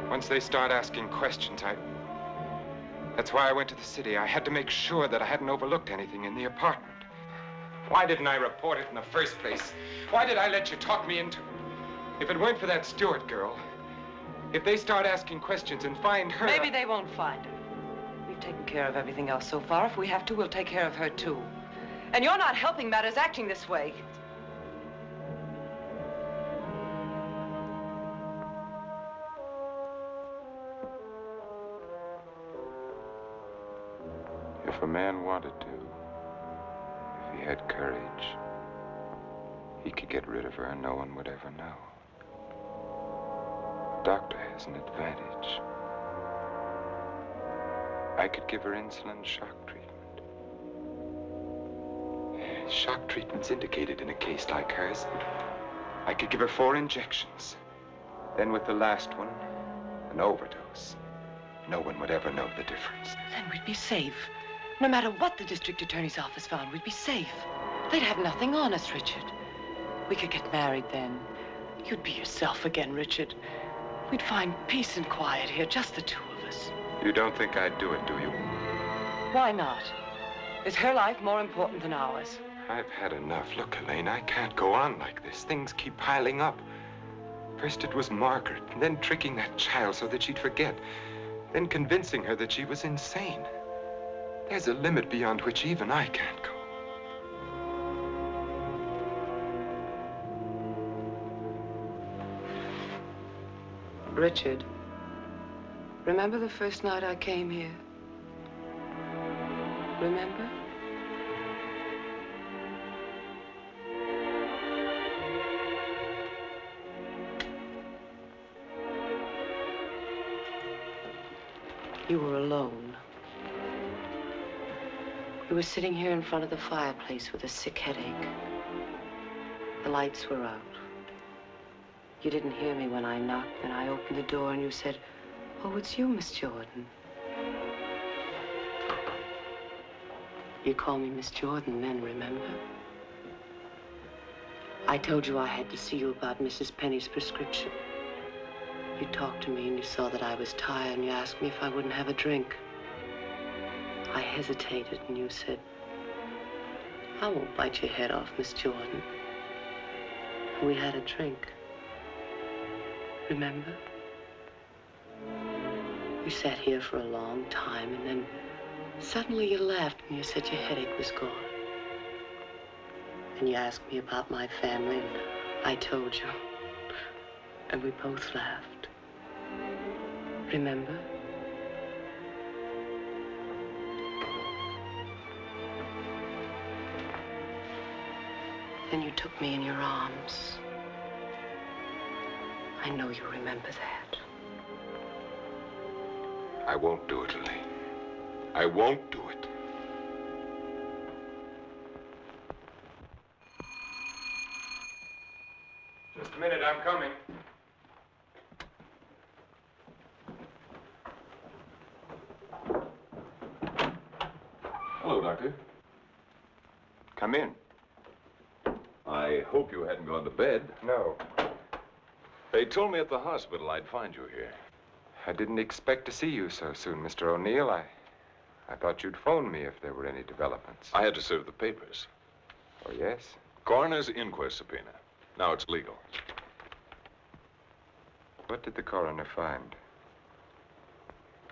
Once they start asking questions, That's why I went to the city. I had to make sure that I hadn't overlooked anything in the apartment. Why didn't I report it in the first place? Why did I let you talk me into it? If it weren't for that Stewart girl, if they start asking questions and find her... Maybe they won't find her. We've taken care of everything else so far. If we have to, we'll take care of her, too. And you're not helping matters acting this way. If a man wanted to, if he had courage, he could get rid of her and no one would ever know. The doctor has an advantage. I could give her insulin shock treatment. Shock treatment's indicated in a case like hers. I could give her 4 injections. Then with the last one, an overdose. No one would ever know the difference. Then we'd be safe. No matter what the district attorney's office found, we'd be safe. They'd have nothing on us, Richard. We could get married then. You'd be yourself again, Richard. We'd find peace and quiet here, just the 2 of us. You don't think I'd do it, do you? Why not? Is her life more important than ours? I've had enough. Look, Elaine, I can't go on like this. Things keep piling up. First it was Margaret, and then tricking that child so that she'd forget. Then convincing her that she was insane. There's a limit beyond which even I can't go. Richard, remember the first night I came here? Remember? You were alone. You were sitting here in front of the fireplace with a sick headache. The lights were out. You didn't hear me when I knocked, and I opened the door and you said, "Oh, it's you, Miss Jordan." You called me Miss Jordan then, remember? I told you I had to see you about Mrs. Penny's prescription. You talked to me and you saw that I was tired and you asked me if I wouldn't have a drink. I hesitated and you said, "I won't bite your head off, Miss Jordan." And we had a drink. Remember? You sat here for a long time and then suddenly you laughed and you said your headache was gone. And you asked me about my family and I told you. And we both laughed. Remember? Then you took me in your arms. I know you remember that. I won't do it, Lily. I won't do it. Just a minute, I'm coming. Hello, Doctor. Come in. I hope you hadn't gone to bed. No. They told me at the hospital I'd find you here. I didn't expect to see you so soon, Mr. O'Neill. I thought you'd phone me if there were any developments. I had to serve the papers. Oh, yes? Coroner's inquest subpoena. Now it's legal. What did the coroner find?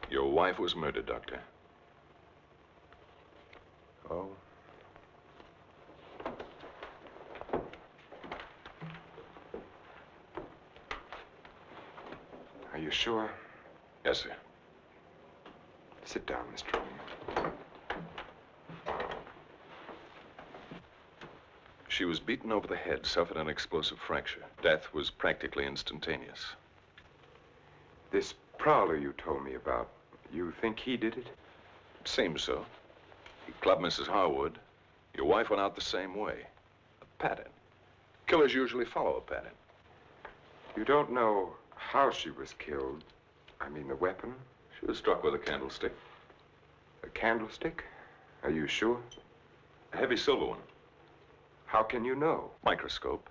Your wife was murdered, Doctor. Oh? Are you sure? Yes, sir. Sit down, Mr. O'Neill. She was beaten over the head, suffered an explosive fracture. Death was practically instantaneous. This prowler you told me about, you think he did it? It seems so. He clubbed Mrs. Harwood. Your wife went out the same way. A pattern. Killers usually follow a pattern. You don't know how she was killed? I mean, the weapon? She was struck with a candlestick. A candlestick? Are you sure? A heavy silver one. How can you know? Microscope.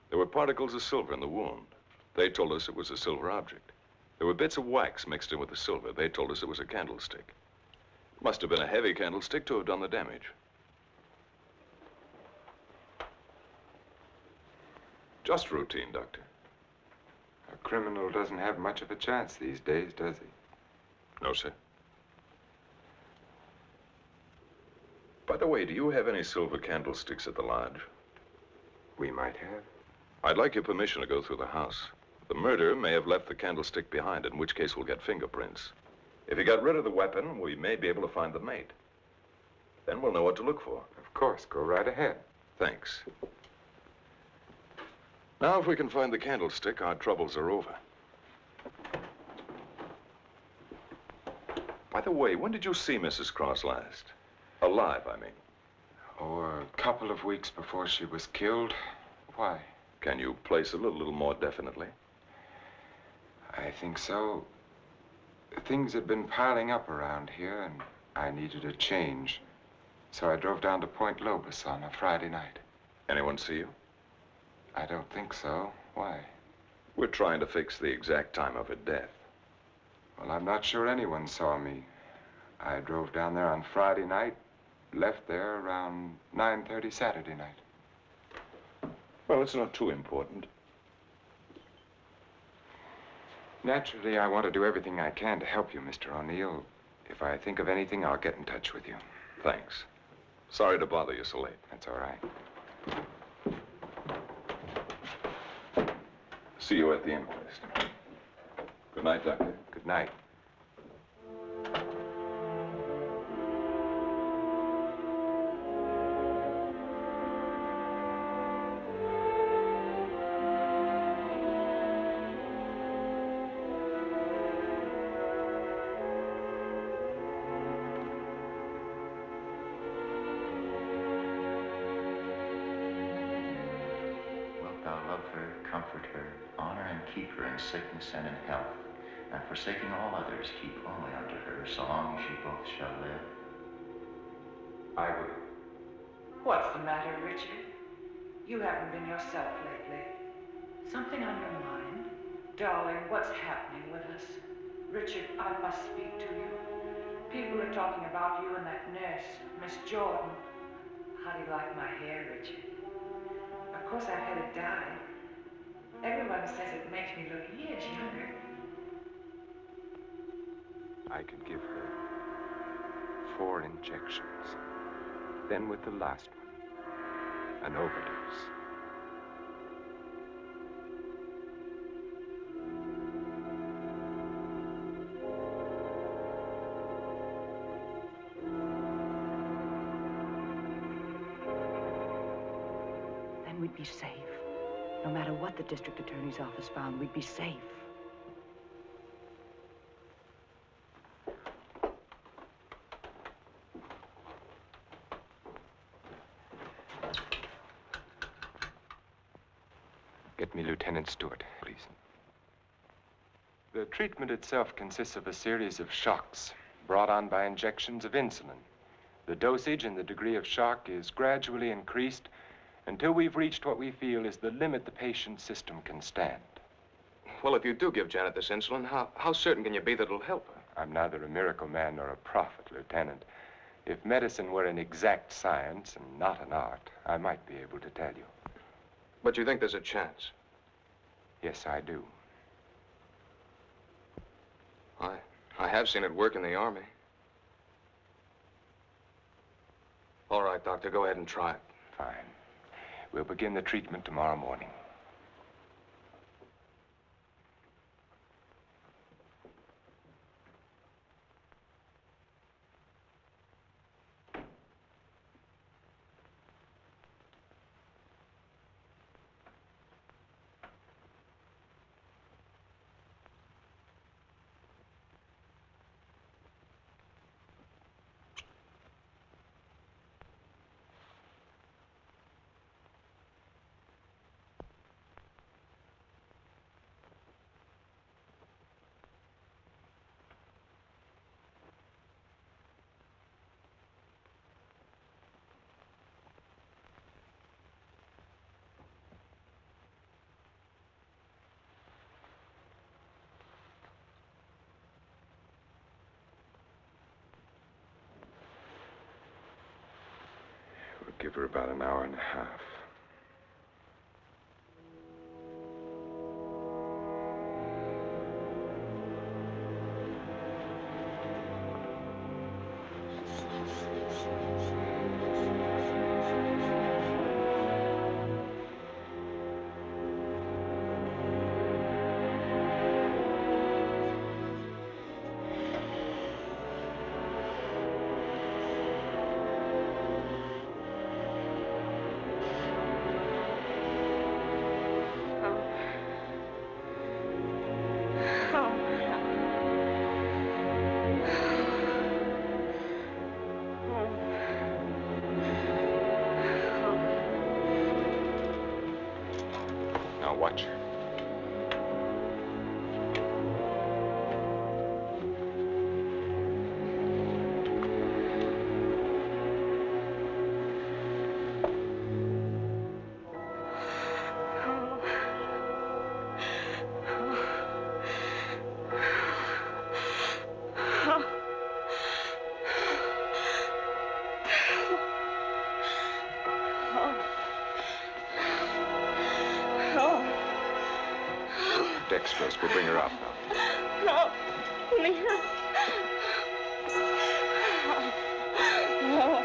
There were particles of silver in the wound. They told us it was a silver object. There were bits of wax mixed in with the silver. They told us it was a candlestick. It must have been a heavy candlestick to have done the damage. Just routine, Doctor. A criminal doesn't have much of a chance these days, does he? No, sir. By the way, do you have any silver candlesticks at the lodge? We might have. I'd like your permission to go through the house. The murderer may have left the candlestick behind, in which case we'll get fingerprints. If he got rid of the weapon, we may be able to find the mate. Then we'll know what to look for. Of course, go right ahead. Thanks. Now, if we can find the candlestick, our troubles are over. By the way, when did you see Mrs. Cross last? Alive, I mean. Oh, a couple of weeks before she was killed. Why? Can you place it a little more definitely? I think so. Things had been piling up around here, and I needed a change. So I drove down to Point Lobos on a Friday night. Anyone see you? I don't think so. Why? We're trying to fix the exact time of her death. Well, I'm not sure anyone saw me. I drove down there on Friday night, left there around 9:30 Saturday night. Well, it's not too important. Naturally, I want to do everything I can to help you, Mr. O'Neill. If I think of anything, I'll get in touch with you. Thanks. Sorry to bother you so late. That's all right. See you at the inquest. Good night, Doctor. Good night. Wilt thou love her, comfort her, honor and keep her in sickness and in health, and forsaking all others, keep only unto her so long as ye both shall live? I will. What's the matter, Richard? You haven't been yourself lately. Something on your mind? Darling, what's happening with us? Richard, I must speak to you. People are talking about you and that nurse, Miss Jordan. How do you like my hair, Richard? Of course, I've had it dyed. Everyone says it makes me look years younger. I could give her 4 injections. Then with the last one, an overdose. Then we'd be safe. No matter what the district attorney's office found, we'd be safe. Get me Lieutenant Stewart, please. The treatment itself consists of a series of shocks brought on by injections of insulin. The dosage and the degree of shock is gradually increased until we've reached what we feel is the limit the patient's system can stand. Well, if you do give Janet this insulin, how certain can you be that it'll help her? I'm neither a miracle man nor a prophet, Lieutenant. If medicine were an exact science and not an art, I might be able to tell you. But you think there's a chance? Yes, I do. I have seen it work in the Army. All right, Doctor, go ahead and try it. Fine. We'll begin the treatment tomorrow morning. We'll give her about an hour and a half. Now watch her. Dextrose will bring her out now. No, Leon. No.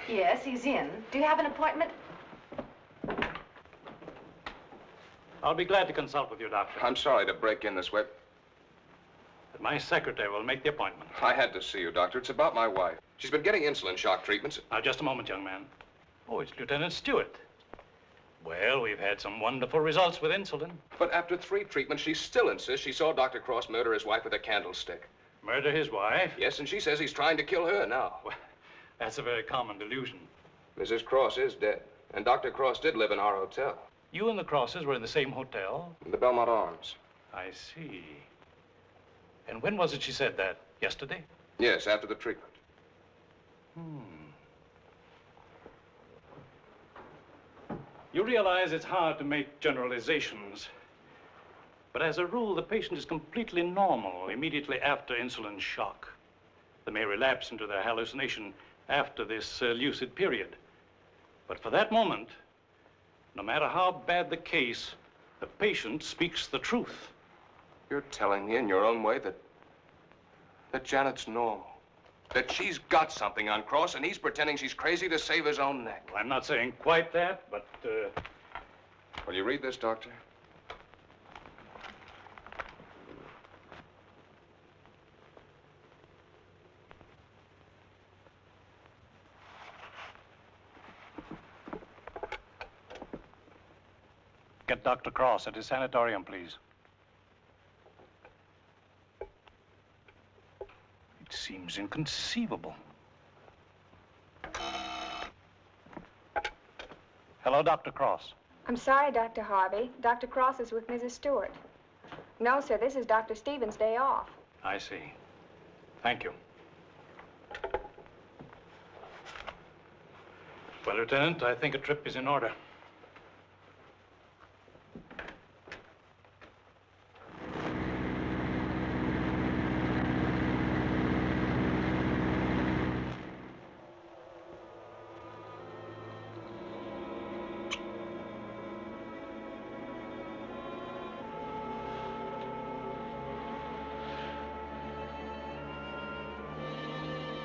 Yes, he's in. Do you have an appointment? I'll be glad to consult with you, Doctor. I'm sorry to break in this way. But my secretary will make the appointment. I had to see you, Doctor. It's about my wife. She's been getting insulin shock treatments. Now, just a moment, young man. Oh, it's Lieutenant Stewart. Well, we've had some wonderful results with insulin. But after 3 treatments, she still insists she saw Dr. Cross murder his wife with a candlestick. Murder his wife? Yes, and she says he's trying to kill her now. Well, that's a very common delusion. Mrs. Cross is dead, and Dr. Cross did live in our hotel. You and the Crosses were in the same hotel? The Belmont Arms. I see. And when was it she said that? Yesterday? Yes, after the treatment. You realize it's hard to make generalizations. But as a rule, the patient is completely normal immediately after insulin shock. They may relapse into their hallucination after this lucid period. But for that moment, no matter how bad the case, the patient speaks the truth. You're telling me in your own way that Janet's normal. That she's got something on Cross, and he's pretending she's crazy to save his own neck. Well, I'm not saying quite that, but, Will you read this, Doctor? Get Dr. Cross at his sanatorium, please. It seems inconceivable. Hello, Dr. Cross. I'm sorry, Dr. Harvey. Dr. Cross is with Mrs. Stewart. No, sir, this is Dr. Stevens' day off. I see. Thank you. Well, Lieutenant, I think a trip is in order.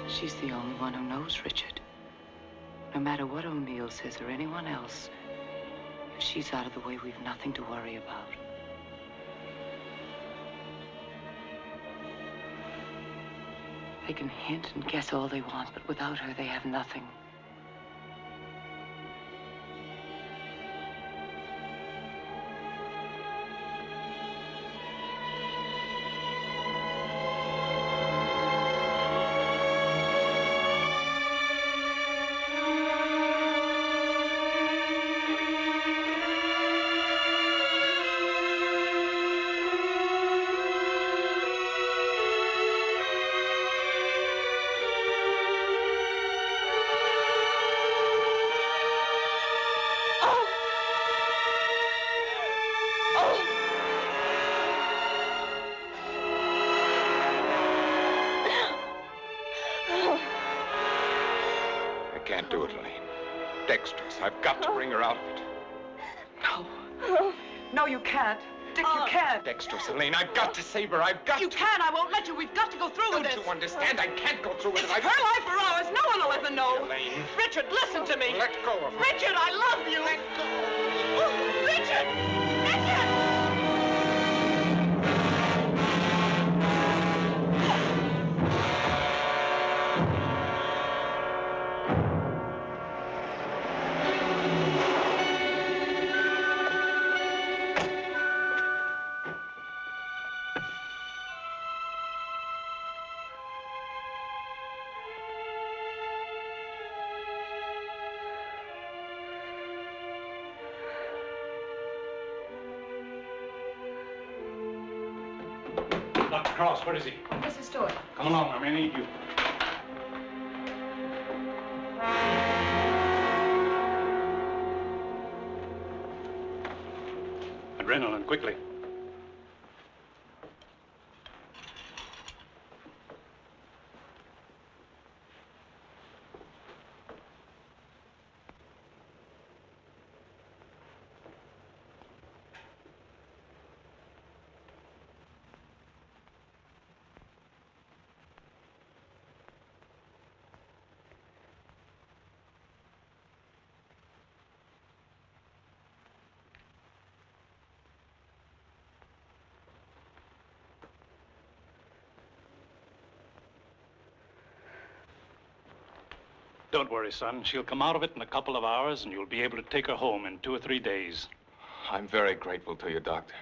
She's the only one who knows Richard. No matter what O'Neill says or anyone else, if she's out of the way, we've nothing to worry about. They can hint and guess all they want, but without her, they have nothing. Do it, Lane. Dexterous. I've got to bring her out of it. No. No, you can't. Dick, you can't. Dexterous, Elaine. I've got to save her. I've got to. You can. I won't let you. We've got to go through with this. Don't you understand? I can't go through with it. It's her life or ours. No one will ever know. Elaine. Richard, listen to me. Let go of her. Richard, I love you. Let go. Richard! Richard! Dr. Cross, where is he? Mrs. Stewart. Come along, I may need you. Adrenaline, quickly. Don't worry, son. She'll come out of it in a couple of hours, and you'll be able to take her home in 2 or 3 days. I'm very grateful to you, Doctor.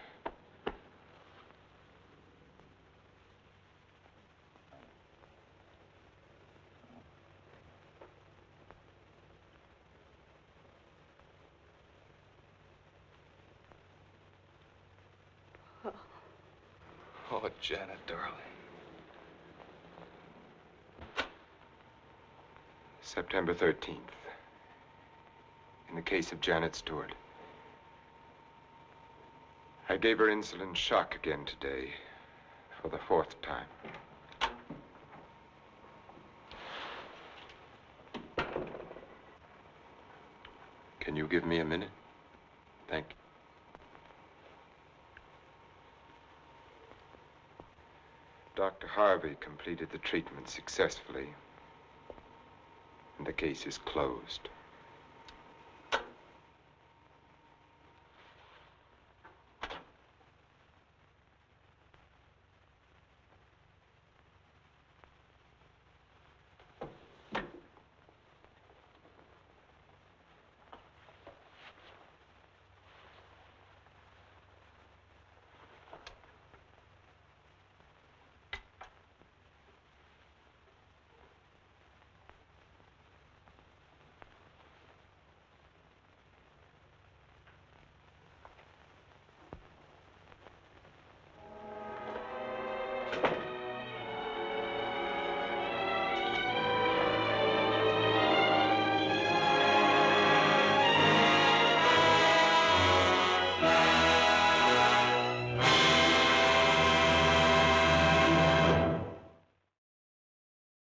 Oh, Janet, darling. September 13th. In the case of Janet Stewart. I gave her insulin shock again today, for the 4th time. Can you give me a minute? Thank you. Dr. Harvey completed the treatment successfully, and the case is closed.